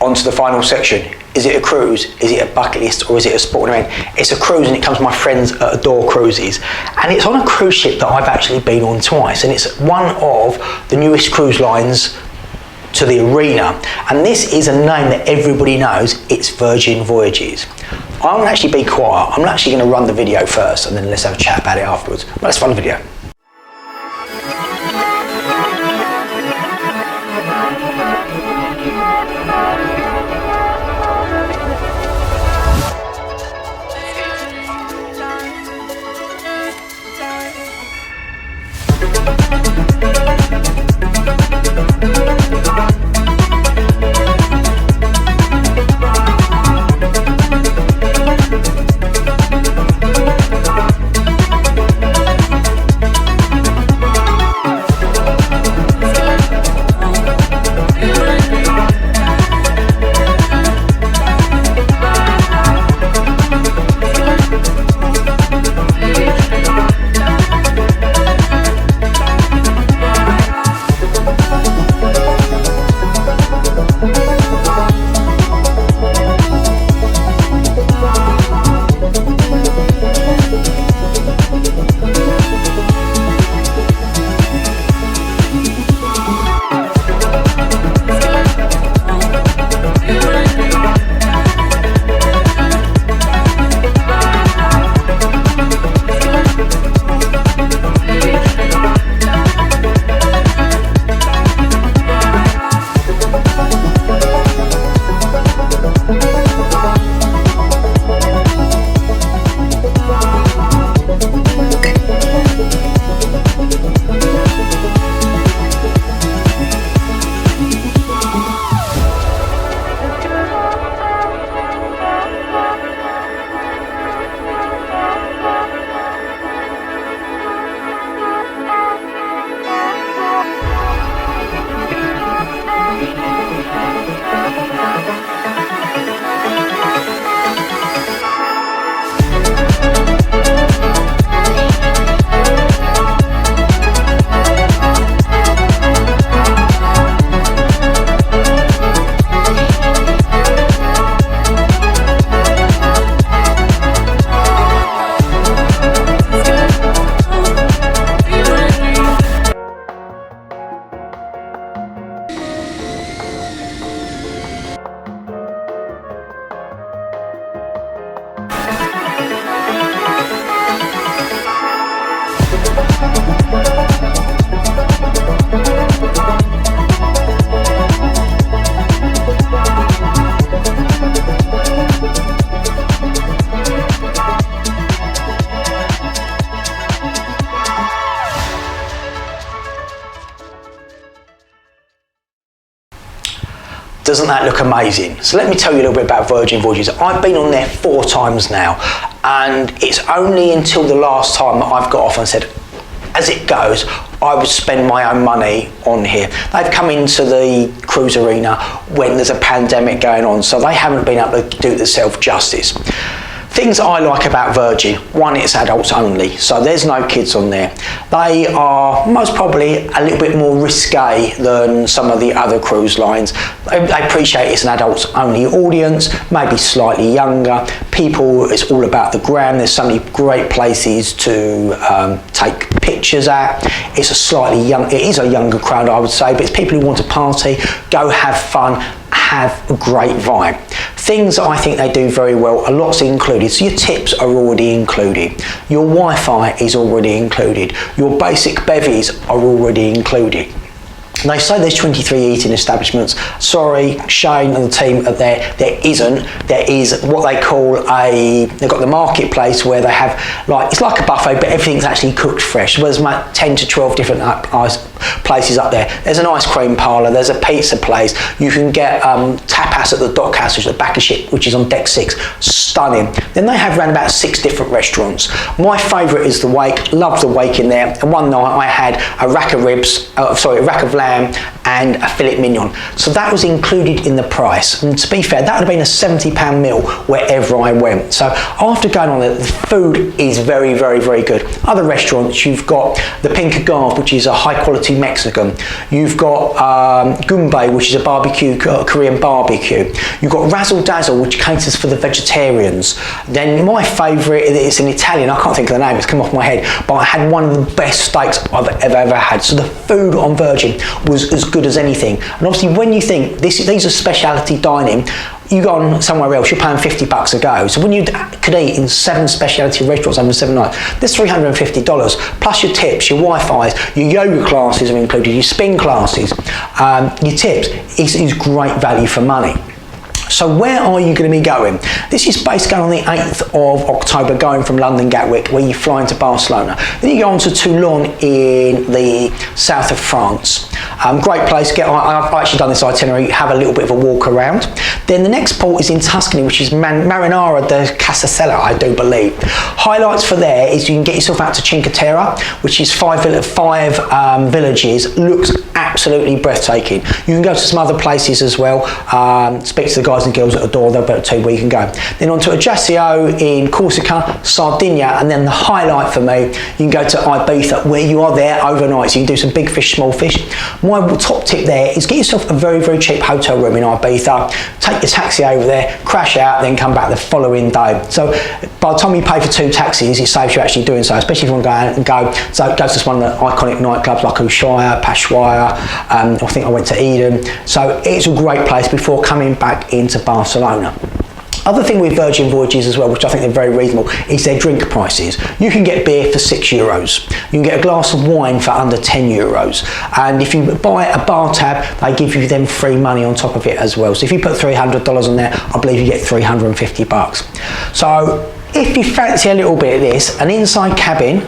onto the final section. Is it a cruise? Is it a bucket list? Or is it a sporting event? It's a cruise, and it comes from my friends at Adore Cruises. And it's on a cruise ship that I've actually been on twice. And it's one of the newest cruise lines to the arena. And this is a name that everybody knows. It's Virgin Voyages. I'm going to actually be quiet. I'm actually going to run the video first, and then let's have a chat about it afterwards. But let's run the video. Doesn't that look amazing? So let me tell you a little bit about Virgin Voyages. I've been on there 4 times now, and it's only until the last time that I've got off and said, as it goes, I would spend my own money on here. They've come into the cruise arena when there's a pandemic going on, so they haven't been able to do themselves justice. Things I like about Virgin: one, it's adults only, so there's no kids on there. They are most probably a little bit more risque than some of the other cruise lines. They appreciate it's an adults only audience, maybe slightly younger. People, it's all about the gram. There's so many great places to take pictures at. It's a slightly young, it is a younger crowd, I would say, but it's people who want to party, go have fun, have a great vibe. Things I think they do very well, a lot's included. So your tips are already included. Your Wi-Fi is already included. Your basic bevies are already included. They say there's 23 eating establishments. Sorry, Shane and the team are there. There isn't. There is what they call they've got the marketplace where they have, like, it's like a buffet, but everything's actually cooked fresh. There's about 10 to 12 different places up there. There's an ice cream parlour, there's a pizza place. You can get tapas at the dock house, which is the back of ship, which is on deck 6. Stunning. Then they have around about 6 different restaurants. My favourite is the Wake. Love the Wake in there. And one night I had a rack of ribs, a rack of lamb lamb and a filet mignon. So that was included in the price. And to be fair, that would have been a £70 meal wherever I went. So after going on there, the food is very, very, very good. Other restaurants, you've got the Pink Agave, which is a high quality Mexican. You've got Gumbay, which is a barbecue, Korean barbecue. You've got Razzle Dazzle, which caters for the vegetarians. Then my favourite, it's an Italian, I can't think of the name, it's come off my head, but I had one of the best steaks I've ever had. So the food on Virgin was as good as anything. And obviously when you think these are specialty dining, you go on somewhere else, you're paying $50 a go. So when you could eat in 7 specialty restaurants over 7 nights, there's $350 plus your tips, your Wi-Fi's, your yoga classes are included, your spin classes, your tips. It's great value for money. So where are you going to be going? This is based going on the 8th of October, going from London Gatwick, where you fly into Barcelona. Then you go on to Toulon in the south of France. Great place. I've actually done this itinerary, have a little bit of a walk around. Then the next port is in Tuscany, which is Marinara de Casasella, I do believe. Highlights for there is you can get yourself out to Cinque Terre, which is five villages. Looks absolutely breathtaking. You can go to some other places as well. Speak to the guys and girls at the door, they'll better tell you where you can go. Then on to Ajaccio in Corsica, Sardinia, and then the highlight for me, you can go to Ibiza, where you are there overnight, so you can do some big fish, small fish. My top tip there is get yourself a very, very cheap hotel room in Ibiza, take your taxi over there, crash out, then come back the following day. So by the time you pay for 2 taxis, it saves you actually doing so, especially if you want to go out and go. So go to one of the iconic nightclubs like Ushuaia, Peshawar, I think I went to Eden. So it's a great place before coming back into Barcelona. Other thing with Virgin Voyages as well, which I think they're very reasonable, is their drink prices. You can get beer for €6. You can get a glass of wine for under €10. And if you buy a bar tab, they give you them free money on top of it as well. So if you put $300 on there, I believe you get $350. So if you fancy a little bit of this, an inside cabin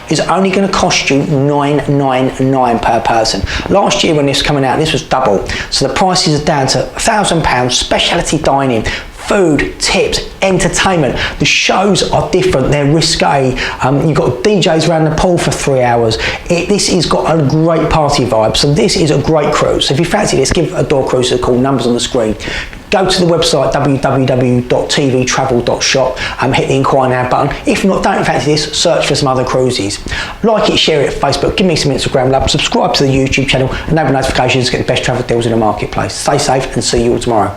is only going to cost you $999 per person. Last year when this was coming out, this was double. So the prices are down to £1,000, specialty dining, food, tips, entertainment. The shows are different, they're risque. You've got DJs around the pool for 3 hours. This has got a great party vibe, so this is a great cruise. So if you fancy this, give Adore Cruise a call, numbers on the screen. Go to the website www.tvtravel.shop and hit the inquire now button. If not, don't fancy this, search for some other cruises. Like it, share it at Facebook, give me some Instagram love, subscribe to the YouTube channel, enable notifications to get the best travel deals in the marketplace. Stay safe and see you all tomorrow.